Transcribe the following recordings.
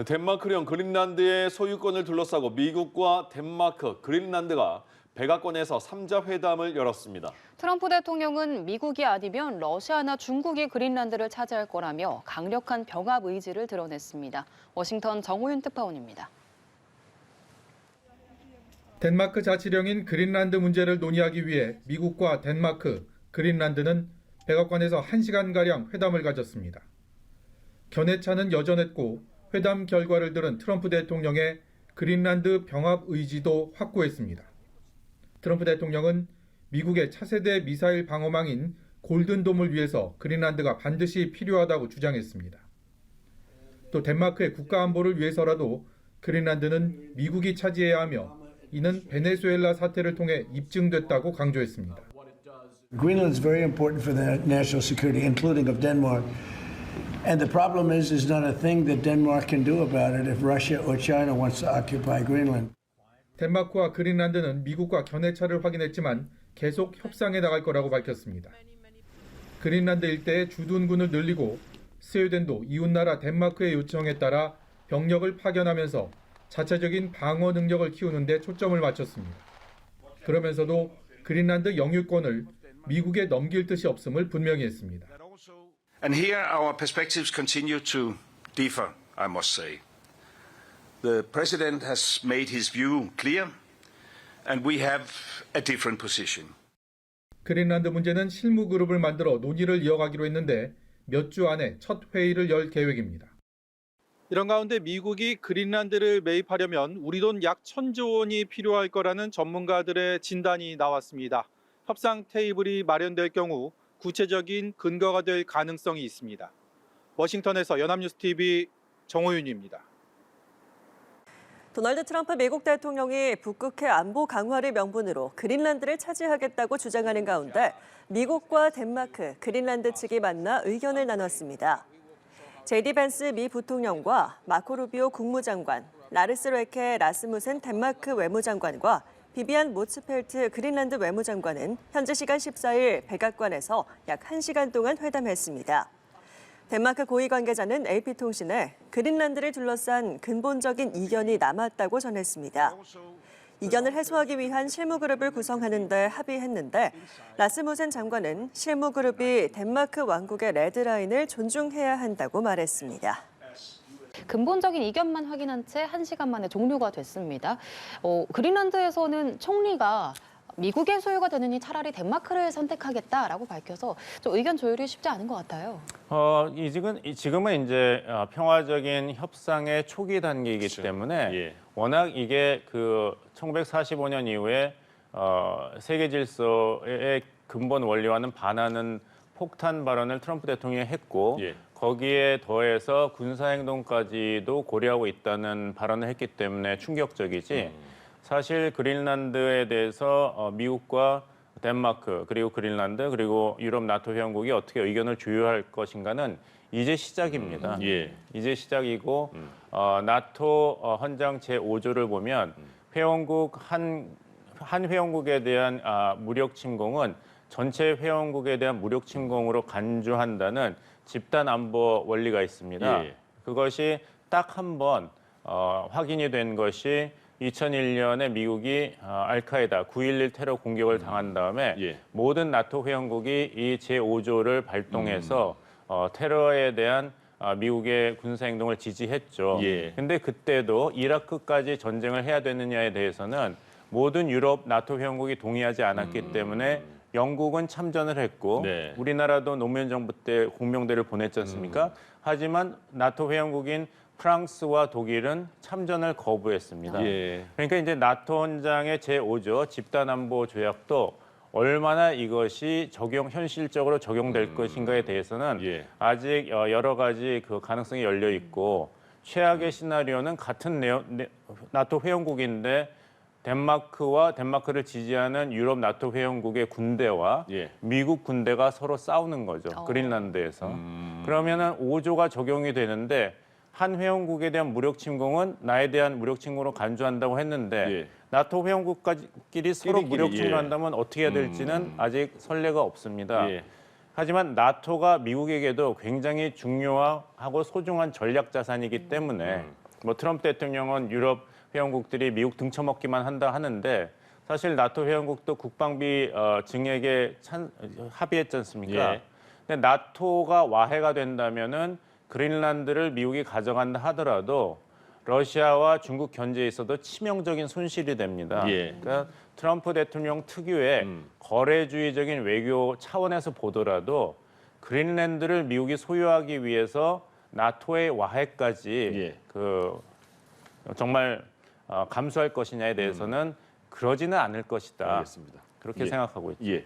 덴마크령 그린란드의 소유권을 둘러싸고 미국과 덴마크, 그린란드가 백악관에서 3자 회담을 열었습니다. 트럼프 대통령은 미국이 아니면 러시아나 중국이 그린란드를 차지할 거라며 강력한 병합 의지를 드러냈습니다. 워싱턴 정호윤 특파원입니다. 덴마크 자치령인 그린란드 문제를 논의하기 위해 미국과 덴마크, 그린란드는 백악관에서 1시간가량 회담을 가졌습니다. 견해차는 여전했고 회담 결과를 들은 트럼프 대통령의 그린란드 병합 의지도 확고했습니다. 트럼프 대통령은 미국의 차세대 미사일 방어망인 골든돔을 위해서 그린란드가 반드시 필요하다고 주장했습니다. 또 덴마크의 국가안보를 위해서라도 그린란드는 미국이 차지해야 하며 이는 베네수엘라 사태를 통해 입증됐다고 강조했습니다. Greenland is very important for the national security, including of Denmark. And the problem is not a thing that Denmark can do about it if Russia or China wants to occupy Greenland. 덴마크와 그린란드는 미국과 견해차를 확인했지만 계속 협상해 나갈 거라고 밝혔습니다. 그린란드 일대의 주둔군을 늘리고 스웨덴도 이웃나라 덴마크의 요청에 따라 병력을 파견하면서 자체적인 방어 능력을 키우는 데 초점을 맞췄습니다. 그러면서도 그린란드 영유권을 미국에 넘길 뜻이 없음을 분명히 했습니다. And here our perspectives continue to differ, I must say. The president has made his view clear, and we have a different position. 그린란드 문제는 실무 그룹을 만들어 논의를 이어가기로 했는데 몇 주 안에 첫 회의를 열 계획입니다. 이런 가운데 미국이 그린란드를 매입하려면 우리 돈 약 1,000조 원이 필요할 거라는 전문가들의 진단이 나왔습니다. 협상 테이블이 마련될 경우 구체적인 근거가 될 가능성이 있습니다. 워싱턴에서 연합뉴스TV 정호윤입니다. 도널드 트럼프 미국 대통령이 북극해 안보 강화를 명분으로 그린란드를 차지하겠다고 주장하는 가운데 미국과 덴마크, 그린란드 측이 만나 의견을 나눴습니다. 제디 벤스 미 부통령과 마코 루비오 국무장관, 라르스 레케 라스무센 덴마크 외무장관과 비비안 모츠펠트 그린란드 외무장관은 현지 시간 14일 백악관에서 약 1시간 동안 회담했습니다. 덴마크 고위 관계자는 AP통신에 그린란드를 둘러싼 근본적인 이견이 남았다고 전했습니다. 이견을 해소하기 위한 실무그룹을 구성하는 데 합의했는데 라스무센 장관은 실무그룹이 덴마크 왕국의 레드라인을 존중해야 한다고 말했습니다. 근본적인 이견만 확인한 채 1시간 만에 종료가 됐습니다. 그린란드에서는 총리가 미국의 소유가 되느니 차라리 덴마크를 선택하겠다라고 밝혀서 좀 의견 조율이 쉽지 않은 것 같아요. 지금은 이제 평화적인 협상의 초기 단계이기 그렇죠. 때문에 워낙 이게 그 1945년 이후에 세계 질서의 근본 원리와는 반하는 폭탄 발언을 트럼프 대통령이 했고 거기에 더해서 군사행동까지도 고려하고 있다는 발언을 했기 때문에 충격적이지 사실 그린란드에 대해서 미국과 덴마크 그리고 그린란드 그리고 유럽 나토 회원국이 어떻게 의견을 조율할 것인가는 이제 시작입니다. 이제 시작이고 나토 헌장 제5조를 보면 회원국 한 회원국에 대한 무력 침공은 전체 회원국에 대한 무력 침공으로 간주한다는 집단 안보 원리가 있습니다. 그것이 딱 한 번 확인이 된 것이 2001년에 미국이 알카에다 9.11 테러 공격을 당한 다음에 모든 나토 회원국이 이 제5조를 발동해서 테러에 대한 미국의 군사행동을 지지했죠. 근데 그때도 이라크까지 전쟁을 해야 되느냐에 대해서는 모든 유럽 나토 회원국이 동의하지 않았기 때문에 영국은 참전을 했고 우리나라도 노무현 정부 때 공명대를 보냈지 않습니까? 하지만 나토 회원국인 프랑스와 독일은 참전을 거부했습니다. 그러니까 이제 나토 헌장의 제5조 집단안보 조약도 얼마나 이것이 현실적으로 적용될 것인가에 대해서는 아직 여러 가지 그 가능성이 열려 있고 최악의 시나리오는 같은 나토 회원국인데 덴마크를 지지하는 유럽 나토 회원국의 군대와 미국 군대가 서로 싸우는 거죠. 그린란드에서. 그러면은 5조가 적용이 되는데 한 회원국에 대한 무력 침공은 나에 대한 무력 침공으로 간주한다고 했는데 나토 회원국끼리 서로 무력 침공한다면 어떻게 해야 될지는 아직 선례가 없습니다. 하지만 나토가 미국에게도 굉장히 중요하고 소중한 전략 자산이기 때문에 뭐 트럼프 대통령은 유럽 회원국들이 미국 등쳐먹기만 한다 하는데 사실 나토 회원국도 국방비 증액에 합의했지 않습니까? 예. 근데 나토가 와해가 된다면은 그린란드를 미국이 가져간다 하더라도 러시아와 중국 견제에 있어도 치명적인 손실이 됩니다. 예. 그러니까 트럼프 대통령 특유의 거래주의적인 외교 차원에서 보더라도 그린란드를 미국이 소유하기 위해서 나토의 와해까지 예. 정말 감수할 것이냐에 대해서는 그러지는 않을 것이다. 알겠습니다. 그렇게 예. 생각하고 있죠. 예.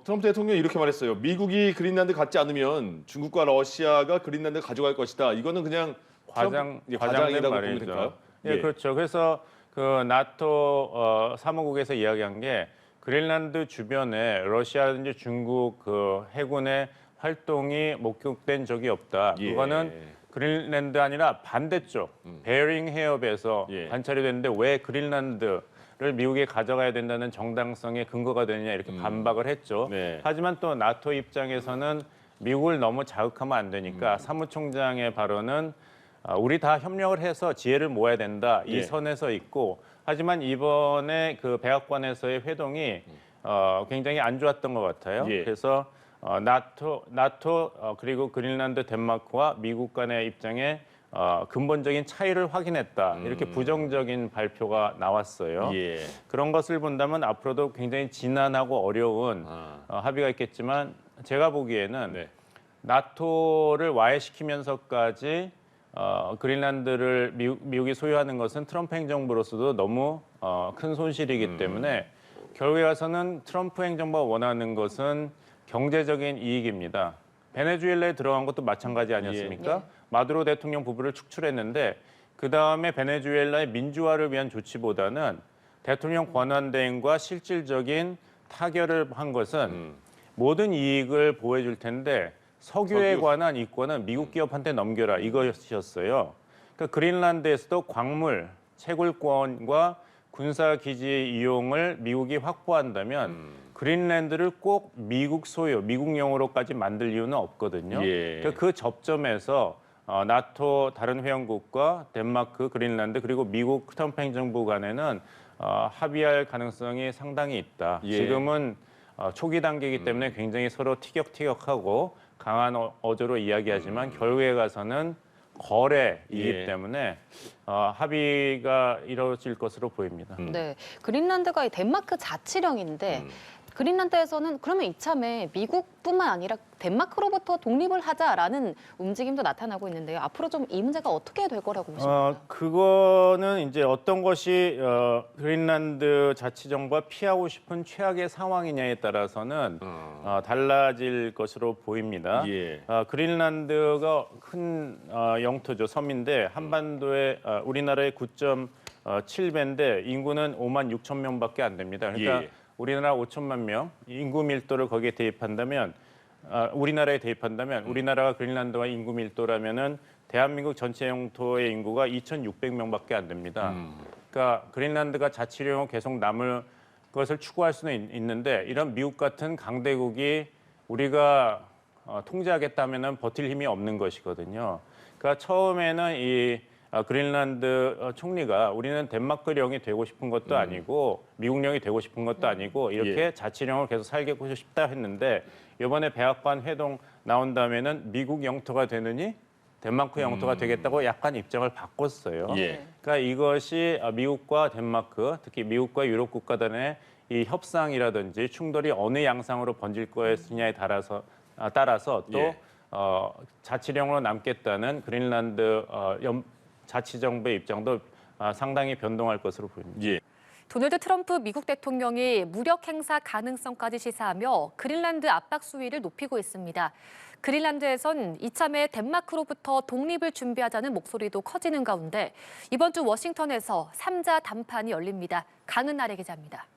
트럼프 대통령이 이렇게 말했어요. 미국이 그린란드 갖지 않으면 중국과 러시아가 그린란드 가져갈 것이다. 이거는 그냥 과장된 과장이라고 보면 말이죠. 될까요? 예, 그렇죠. 그래서 그 나토 사무국에서 이야기한 게 그린란드 주변에 러시아든지 중국 그 해군의 활동이 목격된 적이 없다. 예. 그거는 그린란드 아니라 반대쪽 베링 해협에서 예. 관찰이 됐는데 왜 그린란드를 미국이 가져가야 된다는 정당성의 근거가 되느냐 이렇게 반박을 했죠. 네. 하지만 또 나토 입장에서는 미국을 너무 자극하면 안 되니까 사무총장의 발언은 우리 다 협력을 해서 지혜를 모아야 된다 이 예. 선에서 있고 하지만 이번에 그 백악관에서의 회동이 굉장히 안 좋았던 것 같아요. 예. 그래서 나토 그리고 그린란드 덴마크와 미국 간의 입장에 근본적인 차이를 확인했다 이렇게 부정적인 발표가 나왔어요. 예. 그런 것을 본다면 앞으로도 굉장히 지난하고 어려운 합의가 있겠지만 제가 보기에는 네. 나토를 와해시키면서까지 그린란드를 미국이 소유하는 것은 트럼프 행정부로서도 너무 큰 손실이기 때문에 결국에 가서는 트럼프 행정부가 원하는 것은 경제적인 이익입니다. 베네수엘라에 들어간 것도 마찬가지 아니었습니까? 예. 마두로 대통령 부부를 축출했는데 그 다음에 베네수엘라의 민주화를 위한 조치보다는 대통령 권한대행과 실질적인 타결을 한 것은 모든 이익을 보호해줄 텐데 석유에 관한 이권은 미국 기업한테 넘겨라 이것이었어요. 그러니까 그린란드에서도 광물, 채굴권과 군사기지 이용을 미국이 확보한다면 그린란드를 꼭 미국 소유, 미국용으로까지 만들 이유는 없거든요. 예. 그러니까 그 접점에서 나토 다른 회원국과 덴마크, 그린란드 그리고 미국 트럼프 행정부 간에는 합의할 가능성이 상당히 있다. 예. 지금은 초기 단계이기 때문에 굉장히 서로 티격태격하고 강한 어조로 이야기하지만 결국에 가서는 거래이기 예. 때문에 합의가 이루어질 것으로 보입니다. 네, 그린란드가 이 덴마크 자치령인데 그린란드에서는 그러면 이참에 미국뿐만 아니라 덴마크로부터 독립을 하자라는 움직임도 나타나고 있는데요. 앞으로 좀 이 문제가 어떻게 될 거라고 보십니까? 그거는 이제 어떤 것이 그린란드 자치정부가 피하고 싶은 최악의 상황이냐에 따라서는 달라질 것으로 보입니다. 예. 그린란드가 큰 영토죠, 섬인데 한반도에 우리나라의 9.7배인데 인구는 5만 6천 명밖에 안 됩니다. 그러니까 예. 우리나라 5천만 명 인구 밀도를 거기에 대입한다면 우리나라에 대입한다면 우리나라가 그린란드와 인구 밀도라면은 대한민국 전체 영토의 인구가 2,600명밖에 안 됩니다. 그러니까 그린란드가 자치령으로 계속 남을 것을 추구할 수는 있는데 이런 미국 같은 강대국이 우리가 통제하겠다면은 버틸 힘이 없는 것이거든요. 그러니까 처음에는 이 그린란드 총리가 우리는 덴마크령이 되고 싶은 것도 아니고 미국령이 되고 싶은 것도 아니고 이렇게 예. 자치령을 계속 살고 싶다 했는데 이번에 백악관 회동 나온 다음에는 미국 영토가 되느니 덴마크 영토가 되겠다고 약간 입장을 바꿨어요. 예. 그러니까 이것이 미국과 덴마크, 특히 미국과 유럽 국가 간의 이 협상이라든지 충돌이 어느 양상으로 번질 것이냐에 따라서 또 예. 자치령으로 남겠다는 그린란드 자치정부의 입장도 상당히 변동할 것으로 보입니다. 예. 도널드 트럼프 미국 대통령이 무력 행사 가능성까지 시사하며 그린란드 압박 수위를 높이고 있습니다. 그린란드에선 이참에 덴마크로부터 독립을 준비하자는 목소리도 커지는 가운데 이번 주 워싱턴에서 3자 담판이 열립니다. 강은나래 기자입니다.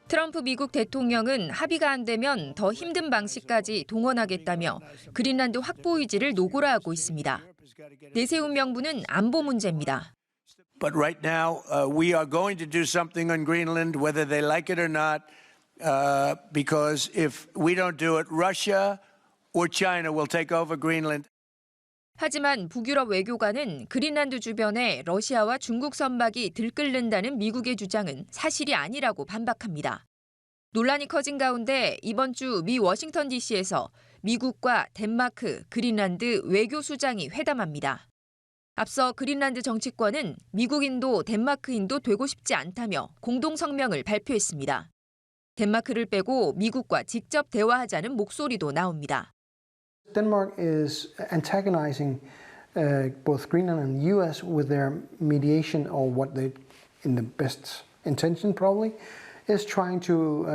트럼프 미국 대통령은 합의가 안 되면 더 힘든 방식까지 동원하겠다며 그린란드 확보 의지를 노골화하고 있습니다. 내세운 명분은 안보 문제입니다. But right now, we are going to do something on Greenland, whether they like it or not, because if we don't do it, Russia or China will take over Greenland. 하지만 북유럽 외교관은 그린란드 주변에 러시아와 중국 선박이 들끓는다는 미국의 주장은 사실이 아니라고 반박합니다. 논란이 커진 가운데 이번 주 미 워싱턴 DC에서 미국과 덴마크, 그린란드 외교수장이 회담합니다. 앞서 그린란드 정치권은 미국인도 덴마크인도 되고 싶지 않다며 공동 성명을 발표했습니다. 덴마크를 빼고 미국과 직접 대화하자는 목소리도 나옵니다. Denmark is antagonizing both Greenland and U.S. with their mediation, or what they, in the best intention probably, is trying to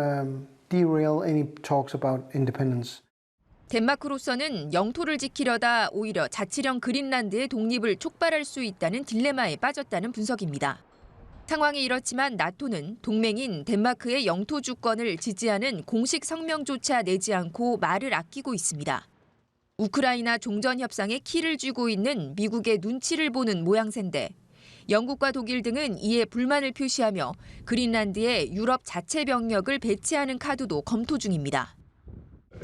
derail any talks about independence. 덴마크로서는 영토를 지키려다 오히려 자치령 그린란드의 독립을 촉발할 수 있다는 딜레마에 빠졌다는 분석입니다. 상황이 이렇지만 나토는 동맹인 덴마크의 영토 주권을 지지하는 공식 성명조차 내지 않고 말을 아끼고 있습니다. 우크라이나 종전 협상에 키를 쥐고 있는 미국의 눈치를 보는 모양새인데 영국과 독일 등은 이에 불만을 표시하며 그린란드에 유럽 자체 병력을 배치하는 카드도 검토 중입니다.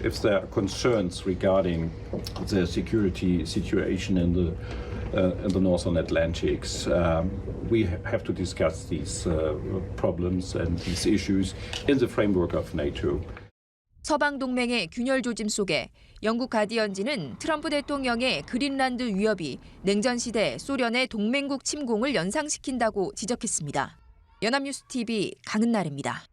If there are concerns regarding the security situation in the northern Atlantics, we have to discuss these problems and these issues in the framework of NATO. 서방 동맹의 균열 조짐 속에 영국 가디언지는 트럼프 대통령의 그린란드 위협이 냉전 시대 소련의 동맹국 침공을 연상시킨다고 지적했습니다. 연합뉴스 TV 강은나래입니다.